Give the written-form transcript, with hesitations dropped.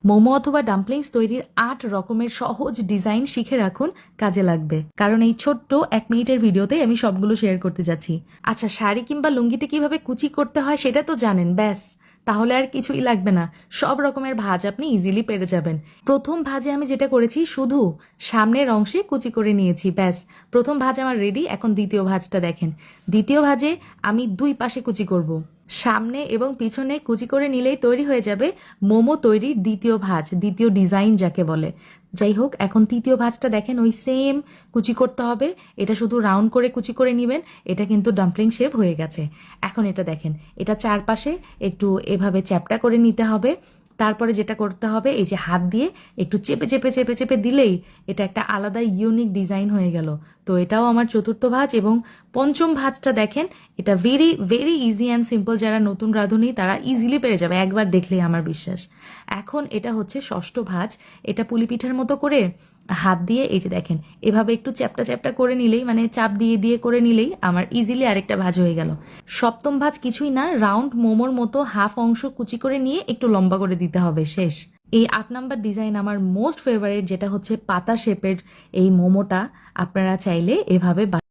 মোমো অথবা ডাম্পলিংস তৈরির ৮ রকমের সহজ ডিজাইন শিখে রাখুন, কাজে লাগবে। কারণ এই ছোট্ট ১ মিনিটের ভিডিওতে আমি সবগুলো শেয়ার করতে যাচ্ছি। আচ্ছা, শাড়ি কিংবা লুঙ্গিতে কিভাবে কুচি করতে হয় সেটা তো জানেন, ব্যাস তাহলে আর কিছুই লাগবে না। সব রকমের ভাঁজ আপনি ইজিলি পেরে যাবেন। প্রথম ভাঁজে আমি যেটা করেছি, শুধু সামনের অংশে কুচি করে নিয়েছি, ব্যাস। প্রথম ভাঁজ আমার রেডি। এখন দ্বিতীয় ভাঁজটা দেখেন। দ্বিতীয় ভাঁজে আমি ২ পাশে কুচি করব। সামনে এবং পিছনে কুচি করে নিলেই তৈরি হয়ে যাবে মোমো তৈরির দ্বিতীয় ভাঁজ, দ্বিতীয় ডিজাইন যাকে বলে। যাই হোক, এখন তৃতীয় ভাঁজটা দেখেন, ওই সেম কুচি করতে হবে। এটা শুধু রাউন্ড করে কুচি করে নেবেন, এটা কিন্তু ডাম্পলিং শেপ হয়ে গেছে। এখন এটা দেখেন, এটা চারপাশে একটু এভাবে চ্যাপ্টা করে নিতে হবে। তারপরে যেটা করতে হবে, এই যে হাত দিয়ে একটু চেপে চেপে চেপে চেপে দিলেই এটা একটা আলাদা ইউনিক ডিজাইন হয়ে গেল। তো এটাও আমার চতুর্থ ভাঁজ। এবং পঞ্চম ভাঁজটা দেখেন, এটা very very easy and simple. যারা নতুন রাঁধুনি তারা ইজিলি পেরে যাবে, একবার দেখলেই আমার বিশ্বাস। এখন এটা হচ্ছে ষষ্ঠ ভাঁজ। এটা পুলি পিঠার মতো করে হাত দিয়ে এই যে দেখেন এভাবে একটু চ্যাপটা চ্যাপটা করে নিলেই, মানে চাপ দিয়ে দিয়ে করে নিলেই আমার ইজিলি আরেকটা ভাঁজ হয়ে গেল। সপ্তম ভাঁজ কিছুই না, রাউন্ড মোমোর মতো হাফ অংশ কুচি করে নিয়ে একটু লম্বা করে দিতে হবে, শেষ। এই ৮ নাম্বার ডিজাইন আমার মোস্ট ফেভারিট, যেটা হচ্ছে পাতা শেপের এই মোমোটা। আপনারা চাইলে এভাবে